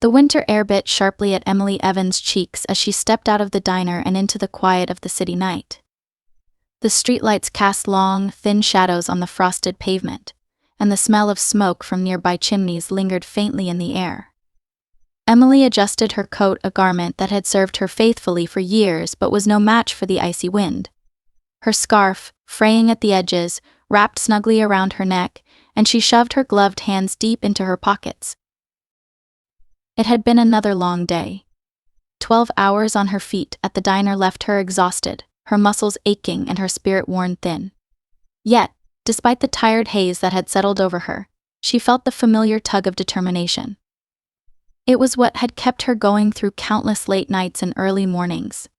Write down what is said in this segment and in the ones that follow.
The winter air bit sharply at Emily Evans' cheeks as she stepped out of the diner and into the quiet of the city night. The streetlights cast long, thin shadows on the frosted pavement, and the smell of smoke from nearby chimneys lingered faintly in the air. Emily adjusted her coat, a garment that had served her faithfully for years but was no match for the icy wind. Her scarf, fraying at the edges, wrapped snugly around her neck, and she shoved her gloved hands deep into her pockets. It had been another long day. 12 hours on her feet at the diner left her exhausted, her muscles aching and her spirit worn thin. Yet, despite the tired haze that had settled over her, she felt the familiar tug of determination. It was what had kept her going through countless late nights and early mornings.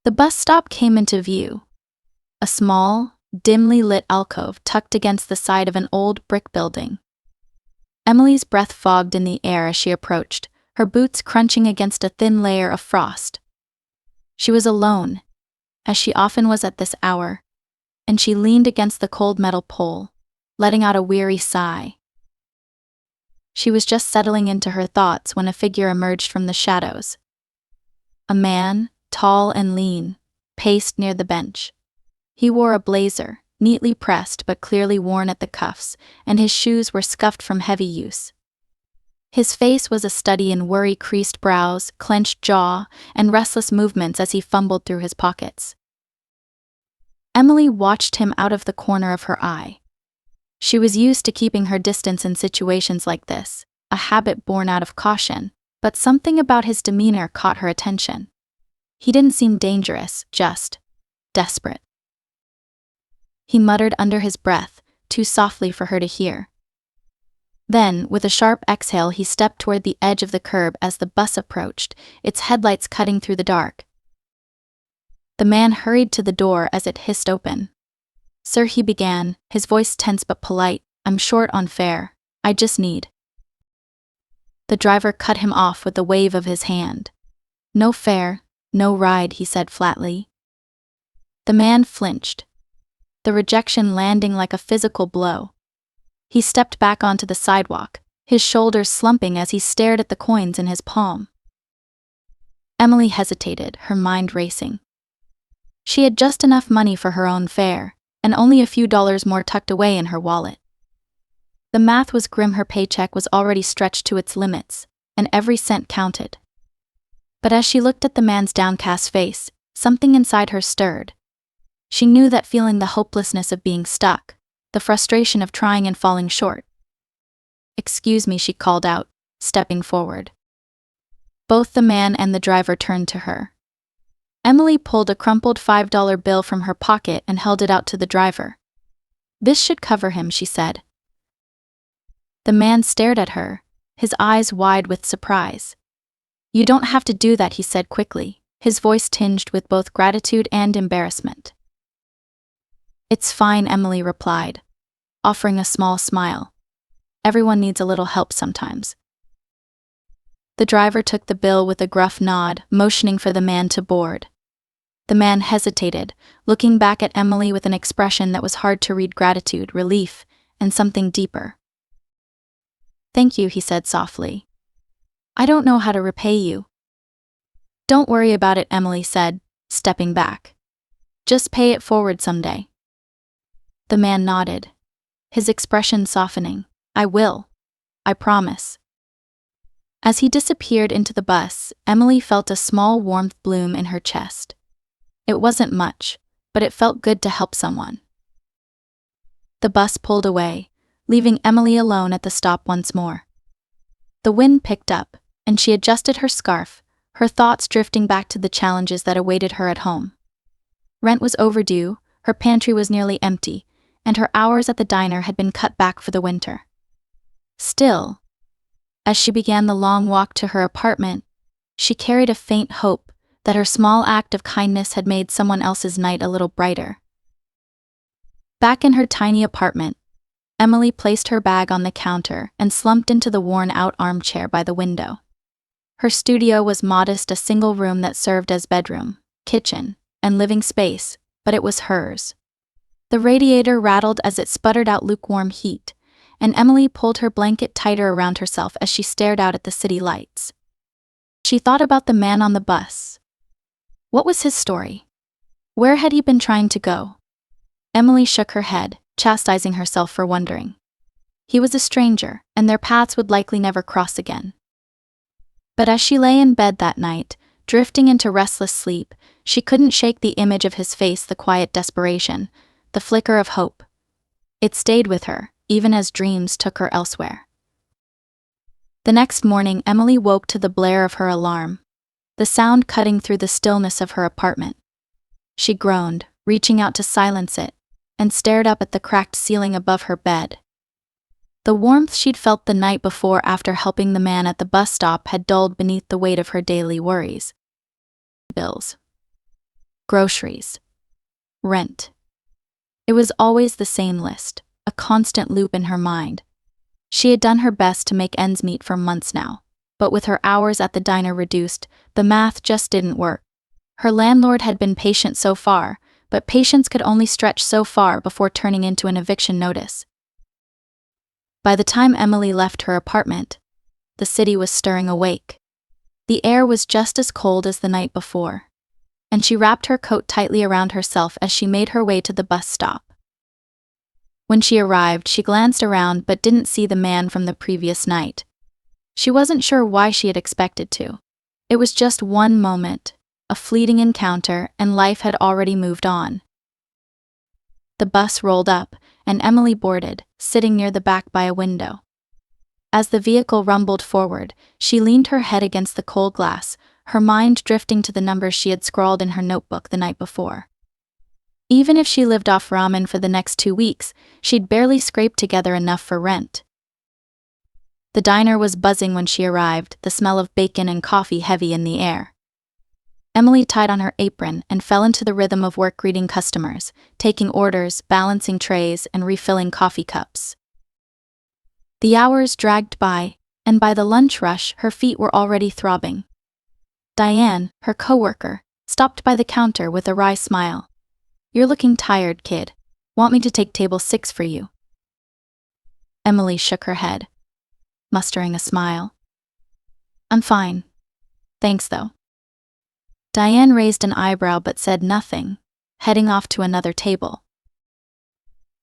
The bus stop came into view. A small, dimly lit alcove tucked against the side of an old brick building. Emily's breath fogged in the air as she approached, her boots crunching against a thin layer of frost. She was alone, as she often was at this hour, and she leaned against the cold metal pole, letting out a weary sigh. She was just settling into her thoughts when a figure emerged from the shadows. A man, tall and lean, paced near the bench. He wore a blazer, neatly pressed but clearly worn at the cuffs, and his shoes were scuffed from heavy use. His face was a study in worry-creased brows, clenched jaw, and restless movements as he fumbled through his pockets. Emily watched him out of the corner of her eye. She was used to keeping her distance in situations like this, a habit born out of caution, but something about his demeanor caught her attention. He didn't seem dangerous, just desperate. He muttered under his breath, too softly for her to hear. Then, with a sharp exhale, he stepped toward the edge of the curb as the bus approached, its headlights cutting through the dark. The man hurried to the door as it hissed open. "Sir," he began, his voice tense but polite, "I'm short on fare. I just need." The driver cut him off with a wave of his hand. "No fare, no ride," he said flatly. The man flinched, the rejection landing like a physical blow. He stepped back onto the sidewalk, his shoulders slumping as he stared at the coins in his palm. Emily hesitated, her mind racing. She had just enough money for her own fare, and only a few dollars more tucked away in her wallet. The math was grim. Her paycheck was already stretched to its limits, and every cent counted. But as she looked at the man's downcast face, something inside her stirred. She knew that feeling, the hopelessness of being stuck, the frustration of trying and falling short. "Excuse me," she called out, stepping forward. Both the man and the driver turned to her. Emily pulled a crumpled $5 bill from her pocket and held it out to the driver. "This should cover him," she said. The man stared at her, his eyes wide with surprise. "You don't have to do that," he said quickly, his voice tinged with both gratitude and embarrassment. "It's fine," Emily replied, offering a small smile. "Everyone needs a little help sometimes." The driver took the bill with a gruff nod, motioning for the man to board. The man hesitated, looking back at Emily with an expression that was hard to read: gratitude, relief, and something deeper. "Thank you," he said softly. "I don't know how to repay you." "Don't worry about it," Emily said, stepping back. "Just pay it forward someday." The man nodded, his expression softening. "I will. I promise." As he disappeared into the bus, Emily felt a small warmth bloom in her chest. It wasn't much, but it felt good to help someone. The bus pulled away, leaving Emily alone at the stop once more. The wind picked up, and she adjusted her scarf, her thoughts drifting back to the challenges that awaited her at home. Rent was overdue, her pantry was nearly empty, and her hours at the diner had been cut back for the winter. Still, as she began the long walk to her apartment, she carried a faint hope that her small act of kindness had made someone else's night a little brighter. Back in her tiny apartment, Emily placed her bag on the counter and slumped into the worn-out armchair by the window. Her studio was modest, a single room that served as bedroom, kitchen, and living space, but it was hers. The radiator rattled as it sputtered out lukewarm heat, and Emily pulled her blanket tighter around herself as she stared out at the city lights. She thought about the man on the bus. What was his story? Where had he been trying to go? Emily shook her head, chastising herself for wondering. He was a stranger, and their paths would likely never cross again. But as she lay in bed that night, drifting into restless sleep, she couldn't shake the image of his face, the quiet desperation, the flicker of hope. It stayed with her, even as dreams took her elsewhere. The next morning, Emily woke to the blare of her alarm, the sound cutting through the stillness of her apartment. She groaned, reaching out to silence it, and stared up at the cracked ceiling above her bed. The warmth she'd felt the night before after helping the man at the bus stop had dulled beneath the weight of her daily worries. Bills. Groceries. Rent. It was always the same list, a constant loop in her mind. She had done her best to make ends meet for months now, but with her hours at the diner reduced, the math just didn't work. Her landlord had been patient so far, but patience could only stretch so far before turning into an eviction notice. By the time Emily left her apartment, the city was stirring awake. The air was just as cold as the night before, and she wrapped her coat tightly around herself as she made her way to the bus stop. When she arrived, she glanced around but didn't see the man from the previous night. She wasn't sure why she had expected to. It was just one moment, a fleeting encounter, and life had already moved on. The bus rolled up, and Emily boarded, sitting near the back by a window. As the vehicle rumbled forward, she leaned her head against the cold glass, her mind drifting to the numbers she had scrawled in her notebook the night before. Even if she lived off ramen for the next 2 weeks, she'd barely scraped together enough for rent. The diner was buzzing when she arrived, the smell of bacon and coffee heavy in the air. Emily tied on her apron and fell into the rhythm of work, greeting customers, taking orders, balancing trays, and refilling coffee cups. The hours dragged by, and by the lunch rush, her feet were already throbbing. Diane, her coworker, stopped by the counter with a wry smile. "You're looking tired, kid. Want me to take table 6 for you?" Emily shook her head, mustering a smile. "I'm fine. Thanks, though." Diane raised an eyebrow but said nothing, heading off to another table.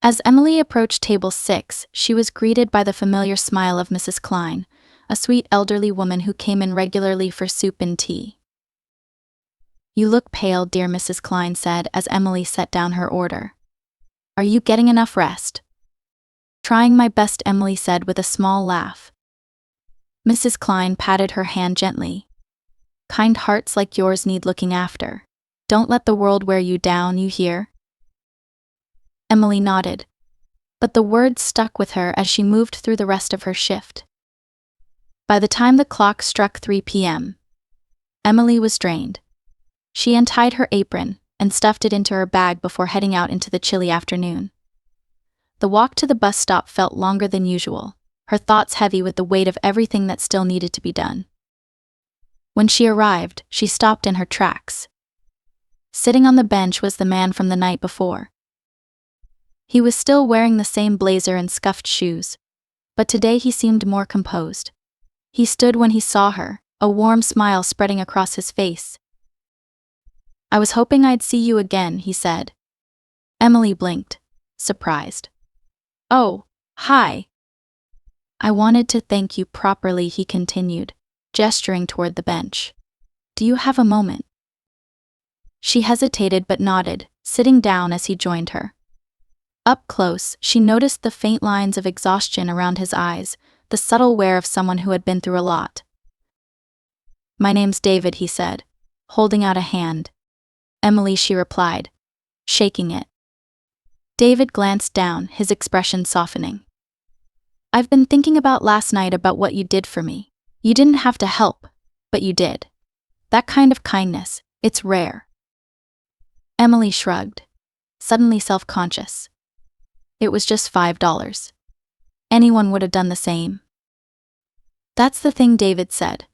As Emily approached table 6, she was greeted by the familiar smile of Mrs. Klein, a sweet elderly woman who came in regularly for soup and tea. "You look pale, dear," Mrs. Klein said as Emily set down her order. "Are you getting enough rest?" "Trying my best," Emily said with a small laugh. Mrs. Klein patted her hand gently. "Kind hearts like yours need looking after. Don't let the world wear you down, you hear?" Emily nodded, but the words stuck with her as she moved through the rest of her shift. By the time the clock struck 3 p.m., Emily was drained. She untied her apron and stuffed it into her bag before heading out into the chilly afternoon. The walk to the bus stop felt longer than usual, her thoughts heavy with the weight of everything that still needed to be done. When she arrived, she stopped in her tracks. Sitting on the bench was the man from the night before. He was still wearing the same blazer and scuffed shoes, but today he seemed more composed. He stood when he saw her, a warm smile spreading across his face. "I was hoping I'd see you again," he said. Emily blinked, surprised. "Oh, hi." "I wanted to thank you properly," he continued, gesturing toward the bench. "Do you have a moment?" She hesitated but nodded, sitting down as he joined her. Up close, she noticed the faint lines of exhaustion around his eyes, the subtle wear of someone who had been through a lot. "My name's David," he said, holding out a hand. "Emily," she replied, shaking it. David glanced down, his expression softening. "I've been thinking about last night, about what you did for me. You didn't have to help, but you did. That kind of kindness, it's rare." Emily shrugged, suddenly self-conscious. It was just $5. Anyone would have done the same. "That's the thing," David said.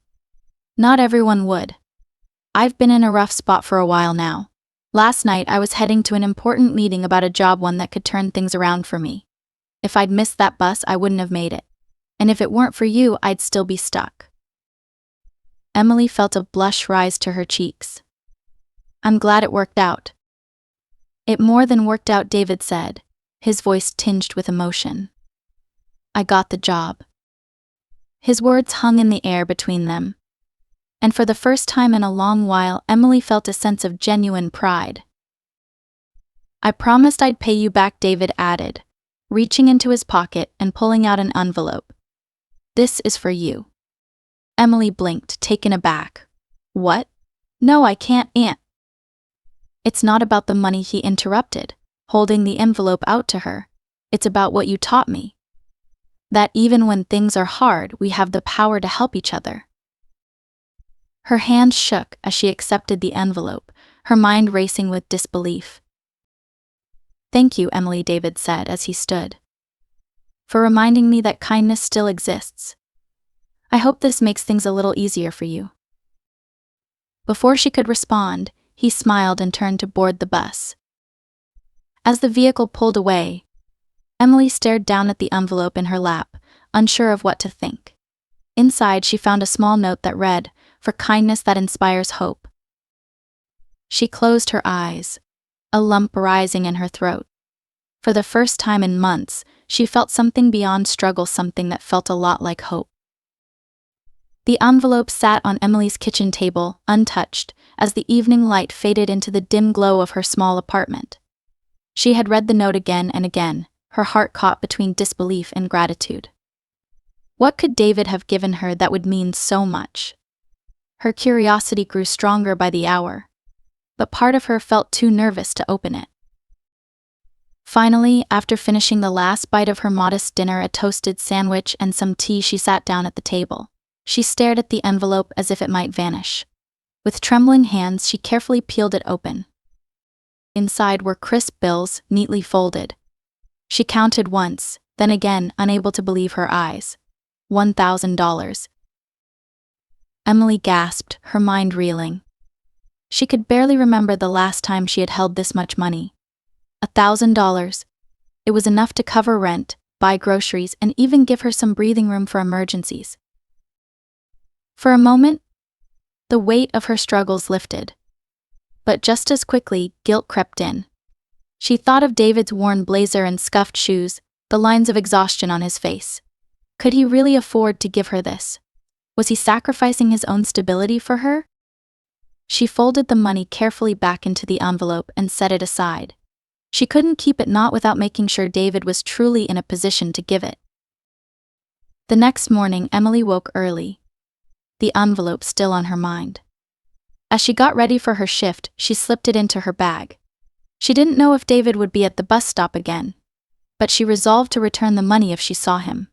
"Not everyone would. I've been in a rough spot for a while now. Last night I was heading to an important meeting about a job, one that could turn things around for me. If I'd missed that bus, I wouldn't have made it. And if it weren't for you, I'd still be stuck." Emily felt a blush rise to her cheeks. "I'm glad it worked out." "It more than worked out," David said, his voice tinged with emotion. "I got the job." His words hung in the air between them. And for the first time in a long while, Emily felt a sense of genuine pride. "I promised I'd pay you back," David added, reaching into his pocket and pulling out an envelope. "This is for you." Emily blinked, taken aback. "What? No, I can't, Aunt." "It's not about the money," he interrupted, holding the envelope out to her. "It's about what you taught me. That even when things are hard, we have the power to help each other." Her hand shook as she accepted the envelope, her mind racing with disbelief. "Thank you, Emily," David said as he stood, "for reminding me that kindness still exists. I hope this makes things a little easier for you." Before she could respond, he smiled and turned to board the bus. As the vehicle pulled away, Emily stared down at the envelope in her lap, unsure of what to think. Inside, she found a small note that read, "For kindness that inspires hope." She closed her eyes, a lump rising in her throat. For the first time in months, she felt something beyond struggle, something that felt a lot like hope. The envelope sat on Emily's kitchen table, untouched, as the evening light faded into the dim glow of her small apartment. She had read the note again and again, her heart caught between disbelief and gratitude. What could David have given her that would mean so much? Her curiosity grew stronger by the hour, but part of her felt too nervous to open it. Finally, after finishing the last bite of her modest dinner, a toasted sandwich and some tea, she sat down at the table. She stared at the envelope as if it might vanish. With trembling hands, she carefully peeled it open. Inside were crisp bills, neatly folded. She counted once, then again, unable to believe her eyes. $1,000. Emily gasped, her mind reeling. She could barely remember the last time she had held this much money. $1,000. It was enough to cover rent, buy groceries, and even give her some breathing room for emergencies. For a moment, the weight of her struggles lifted. But just as quickly, guilt crept in. She thought of David's worn blazer and scuffed shoes, the lines of exhaustion on his face. Could he really afford to give her this? Was he sacrificing his own stability for her? She folded the money carefully back into the envelope and set it aside. She couldn't keep it, not without making sure David was truly in a position to give it. The next morning, Emily woke early, the envelope still on her mind. As she got ready for her shift, she slipped it into her bag. She didn't know if David would be at the bus stop again, but she resolved to return the money if she saw him.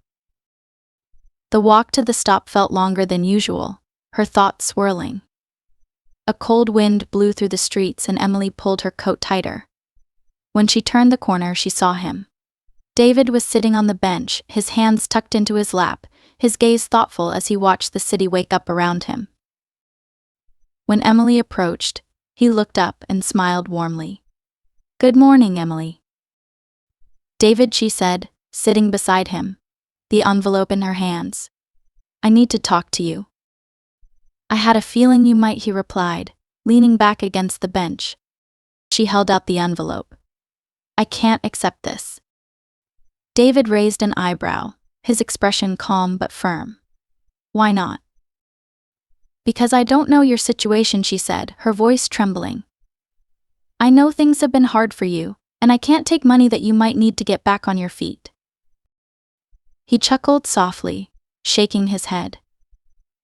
The walk to the stop felt longer than usual, her thoughts swirling. A cold wind blew through the streets and Emily pulled her coat tighter. When she turned the corner, she saw him. David was sitting on the bench, his hands tucked into his lap, his gaze thoughtful as he watched the city wake up around him. When Emily approached, he looked up and smiled warmly. "Good morning, Emily." "David," she said, sitting beside him, the envelope in her hands. "I need to talk to you." "I had a feeling you might," he replied, leaning back against the bench. She held out the envelope. "I can't accept this." David raised an eyebrow, his expression calm but firm. "Why not?" "Because I don't know your situation," she said, her voice trembling. "I know things have been hard for you, and I can't take money that you might need to get back on your feet." He chuckled softly, shaking his head.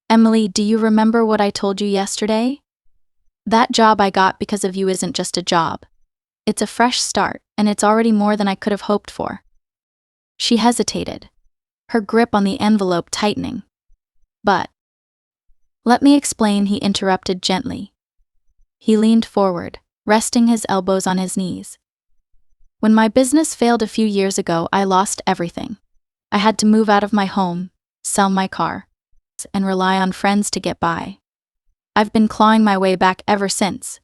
"Emily, do you remember what I told you yesterday? That job I got because of you isn't just a job. It's a fresh start, and it's already more than I could have hoped for." She hesitated, her grip on the envelope tightening. "But..." "Let me explain," he interrupted gently. He leaned forward, resting his elbows on his knees. "When my business failed a few years ago, I lost everything. I had to move out of my home, sell my car, and rely on friends to get by. I've been clawing my way back ever since.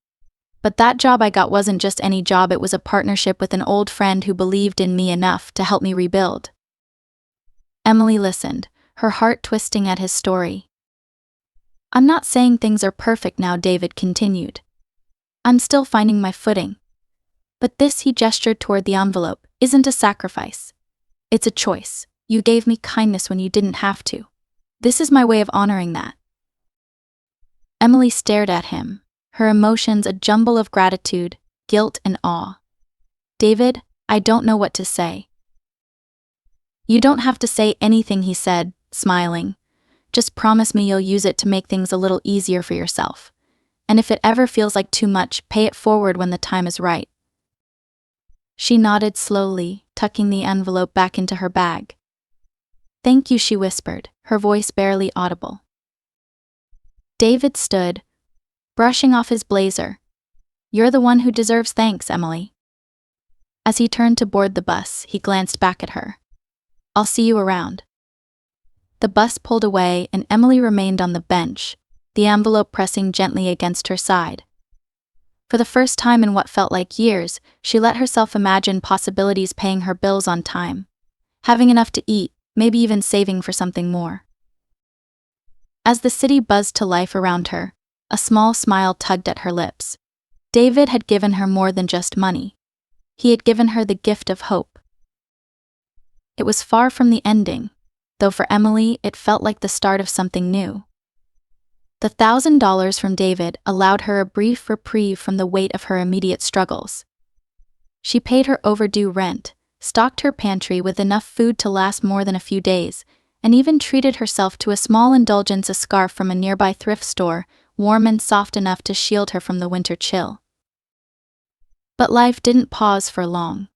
But that job I got wasn't just any job, it was a partnership with an old friend who believed in me enough to help me rebuild. Emily listened, her heart twisting at his story. I'm not saying things are perfect now, David continued. I'm still finding my footing. But this, he gestured toward the envelope, isn't a sacrifice. It's a choice. You gave me kindness when you didn't have to. This is my way of honoring that. Emily stared at him, her emotions a jumble of gratitude, guilt, and awe. David, I don't know what to say. You don't have to say anything, he said, smiling. Just promise me you'll use it to make things a little easier for yourself. And if it ever feels like too much, pay it forward when the time is right. She nodded slowly, tucking the envelope back into her bag. Thank you, she whispered, her voice barely audible. David stood, brushing off his blazer. You're the one who deserves thanks, Emily. As he turned to board the bus, he glanced back at her. I'll see you around. The bus pulled away and Emily remained on the bench, the envelope pressing gently against her side. For the first time in what felt like years, she let herself imagine possibilities: paying her bills on time, having enough to eat, maybe even saving for something more. As the city buzzed to life around her, a small smile tugged at her lips. David had given her more than just money. He had given her the gift of hope. It was far from the ending, though for Emily it felt like the start of something new. The $1,000 from David allowed her a brief reprieve from the weight of her immediate struggles. She paid her overdue rent, stocked her pantry with enough food to last more than a few days, and even treated herself to a small indulgence: a scarf from a nearby thrift store, warm and soft enough to shield her from the winter chill. But life didn't pause for long.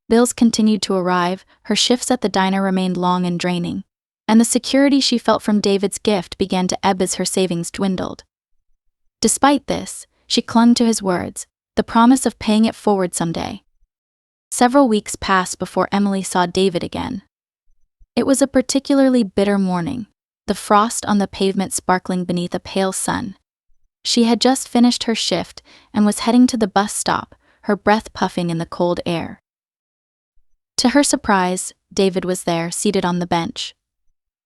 Bills continued to arrive, her shifts at the diner remained long and draining, and the security she felt from David's gift began to ebb as her savings dwindled. Despite this, she clung to his words, the promise of paying it forward someday. Several weeks passed before Emily saw David again. It was a particularly bitter morning, the frost on the pavement sparkling beneath a pale sun. She had just finished her shift and was heading to the bus stop, her breath puffing in the cold air. To her surprise, David was there, seated on the bench.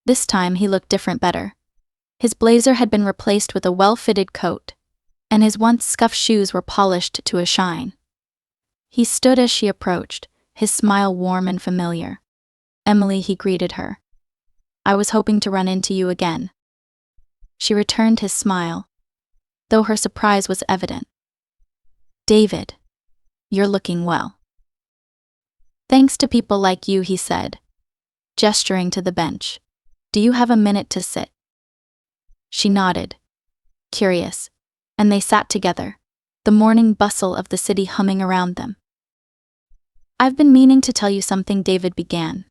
This time he looked different, better. His blazer had been replaced with a well-fitted coat, and his once scuffed shoes were polished to a shine. He stood as she approached, his smile warm and familiar. Emily, he greeted her. I was hoping to run into you again. She returned his smile, though her surprise was evident. David, you're looking well. Thanks to people like you, he said, gesturing to the bench. Do you have a minute to sit? She nodded, curious, and they sat together, the morning bustle of the city humming around them. I've been meaning to tell you something, David began,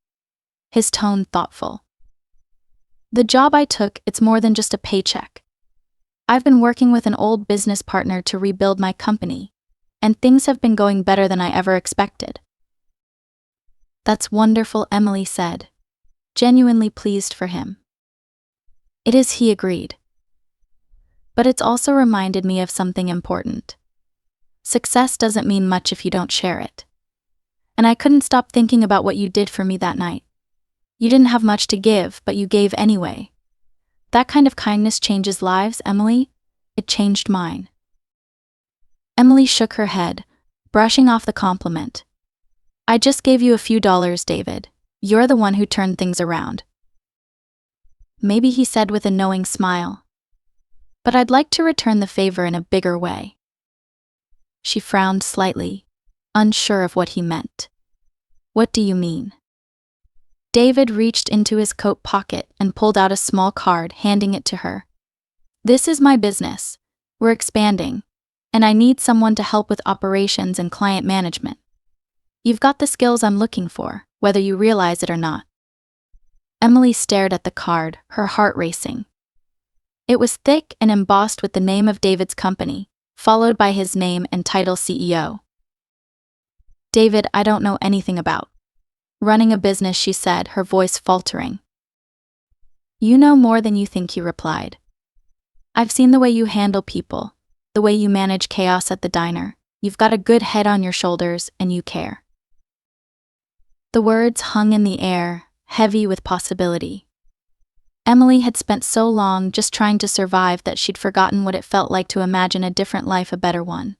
his tone thoughtful. The job I took, it's more than just a paycheck. I've been working with an old business partner to rebuild my company, and things have been going better than I ever expected. That's wonderful, Emily said, genuinely pleased for him. It is, he agreed. But it's also reminded me of something important. Success doesn't mean much if you don't share it. And I couldn't stop thinking about what you did for me that night. You didn't have much to give, but you gave anyway. That kind of kindness changes lives, Emily. It changed mine. Emily shook her head, brushing off the compliment. I just gave you a few dollars, David. You're the one who turned things around. Maybe, he said with a knowing smile. But I'd like to return the favor in a bigger way. She frowned slightly, unsure of what he meant. What do you mean? David reached into his coat pocket and pulled out a small card, handing it to her. This is my business. We're expanding, and I need someone to help with operations and client management. You've got the skills I'm looking for, whether you realize it or not. Emily stared at the card, her heart racing. It was thick and embossed with the name of David's company, followed by his name and title: CEO. David, I don't know anything about running a business, she said, her voice faltering. You know more than you think, he replied. I've seen the way you handle people, the way you manage chaos at the diner. You've got a good head on your shoulders, and you care." The words hung in the air, heavy with possibility. Emily had spent so long just trying to survive that she'd forgotten what it felt like to imagine a different life, a better one.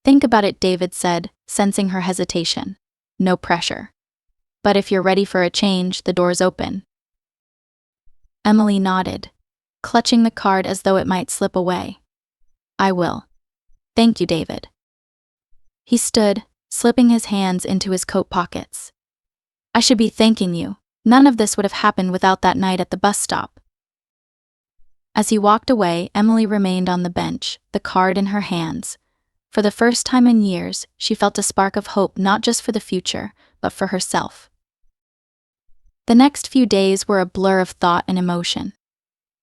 "Think about it," David said, sensing her hesitation. "No pressure. But if you're ready for a change, the door's open." Emily nodded, clutching the card as though it might slip away. "I will. Thank you, David." He stood, slipping his hands into his coat pockets. "I should be thanking you. None of this would have happened without that night at the bus stop." As he walked away, Emily remained on the bench, the card in her hands. For the first time in years, she felt a spark of hope, not just for the future, but for herself. The next few days were a blur of thought and emotion.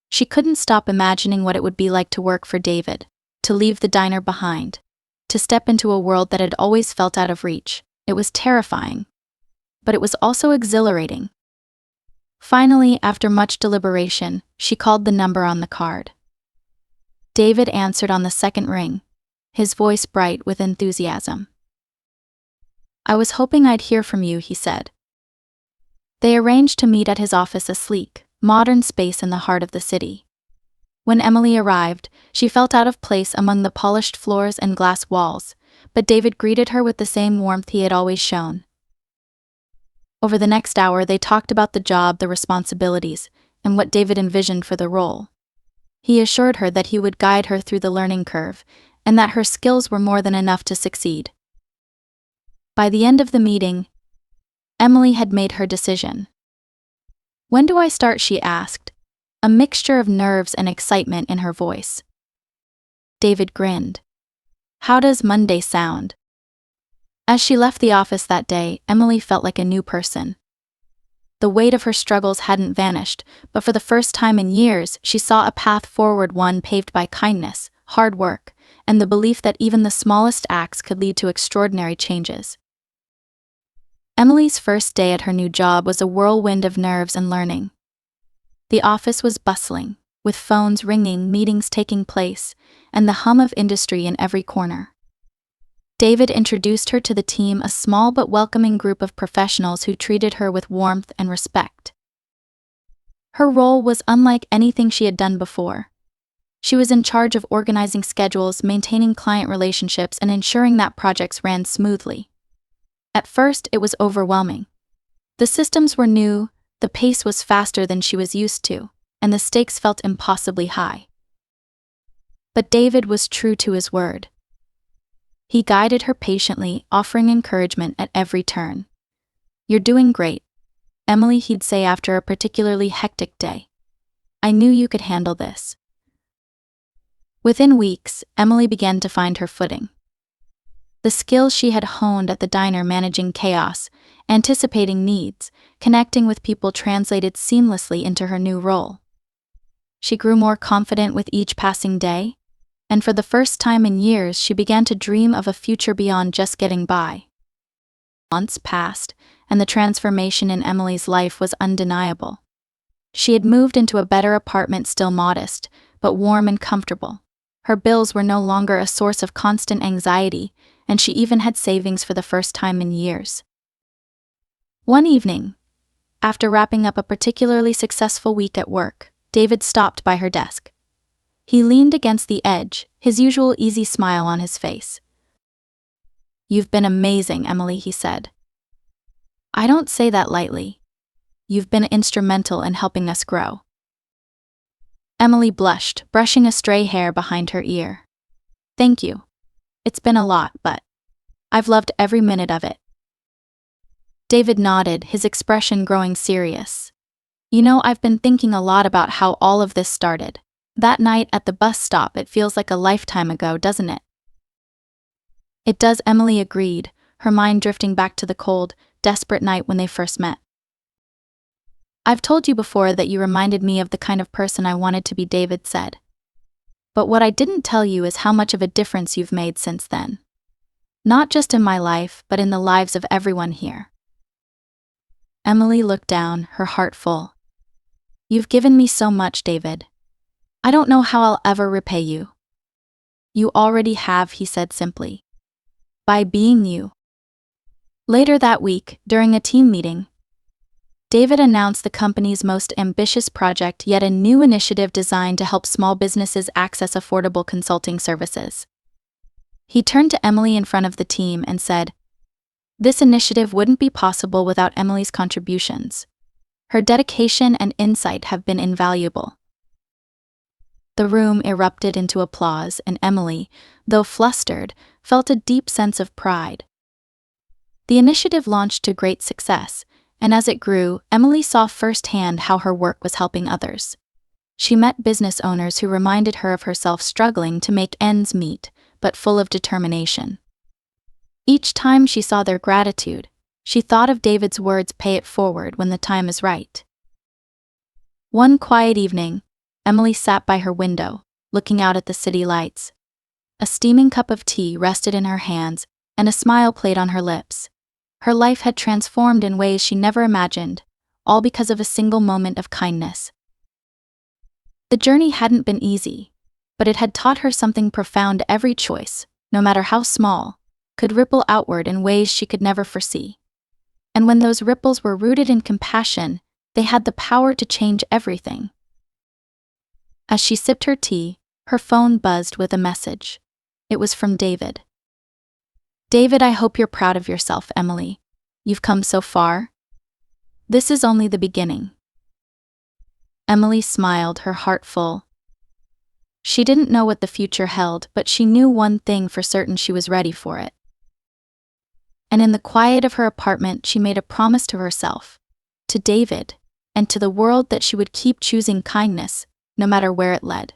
She couldn't stop imagining what it would be like to work for David, to leave the diner behind, to step into a world that had always felt out of reach. It was terrifying, but it was also exhilarating. Finally, after much deliberation, she called the number on the card. David answered on the second ring, his voice bright with enthusiasm. "I was hoping I'd hear from you," he said. They arranged to meet at his office, a sleek, modern space in the heart of the city. When Emily arrived, she felt out of place among the polished floors and glass walls, but David greeted her with the same warmth he had always shown. Over the next hour, they talked about the job, the responsibilities, and what David envisioned for the role. He assured her that he would guide her through the learning curve, and that her skills were more than enough to succeed. By the end of the meeting, Emily had made her decision. "When do I start?" she asked, a mixture of nerves and excitement in her voice. David grinned. "How does Monday sound?" As she left the office that day, Emily felt like a new person. The weight of her struggles hadn't vanished, but for the first time in years, she saw a path forward, one paved by kindness, hard work, and the belief that even the smallest acts could lead to extraordinary changes. Emily's first day at her new job was a whirlwind of nerves and learning. The office was bustling, with phones ringing, meetings taking place, and the hum of industry in every corner. David introduced her to the team, a small but welcoming group of professionals who treated her with warmth and respect. Her role was unlike anything she had done before. She was in charge of organizing schedules, maintaining client relationships, and ensuring that projects ran smoothly. At first, it was overwhelming. The systems were new, the pace was faster than she was used to, and the stakes felt impossibly high. But David was true to his word. He guided her patiently, offering encouragement at every turn. "You're doing great, Emily," he'd say after a particularly hectic day. "I knew you could handle this." Within weeks, Emily began to find her footing. The skills she had honed at the diner, managing chaos, anticipating needs, connecting with people, translated seamlessly into her new role. She grew more confident with each passing day, and for the first time in years, she began to dream of a future beyond just getting by. Months passed, and the transformation in Emily's life was undeniable. She had moved into a better apartment, still modest, but warm and comfortable. Her bills were no longer a source of constant anxiety, and she even had savings for the first time in years. One evening, after wrapping up a particularly successful week at work, David stopped by her desk. He leaned against the edge, his usual easy smile on his face. "You've been amazing, Emily," he said. "I don't say that lightly. You've been instrumental in helping us grow." Emily blushed, brushing a stray hair behind her ear. "Thank you. It's been a lot, but I've loved every minute of it." David nodded, his expression growing serious. "You know, I've been thinking a lot about how all of this started. That night at the bus stop, it feels like a lifetime ago, doesn't it?" "It does," Emily agreed, her mind drifting back to the cold, desperate night when they first met. "I've told you before that you reminded me of the kind of person I wanted to be," David said. "But what I didn't tell you is how much of a difference you've made since then. Not just in my life, but in the lives of everyone here." Emily looked down, her heart full. "You've given me so much, David. I don't know how I'll ever repay you." You already have, he said simply. By being you. Later that week, during a team meeting, David announced the company's most ambitious project, yet a new initiative designed to help small businesses access affordable consulting services. He turned to Emily in front of the team and said, "This initiative wouldn't be possible without Emily's contributions. Her dedication and insight have been invaluable." The room erupted into applause, and Emily, though flustered, felt a deep sense of pride. The initiative launched to great success, and as it grew, Emily saw firsthand how her work was helping others. She met business owners who reminded her of herself, struggling to make ends meet, but full of determination. Each time she saw their gratitude, she thought of David's words, "Pay it forward when the time is right." One quiet evening, Emily sat by her window, looking out at the city lights. A steaming cup of tea rested in her hands, and a smile played on her lips. Her life had transformed in ways she never imagined, all because of a single moment of kindness. The journey hadn't been easy, but it had taught her something profound. Every choice, no matter how small, could ripple outward in ways she could never foresee. And when those ripples were rooted in compassion, they had the power to change everything. As she sipped her tea, her phone buzzed with a message. It was from David. "David, I hope you're proud of yourself, Emily. You've come so far. This is only the beginning." Emily smiled, her heart full. She didn't know what the future held, but she knew one thing for certain: she was ready for it. And in the quiet of her apartment, she made a promise to herself, to David, and to the world that she would keep choosing kindness, no matter where it led.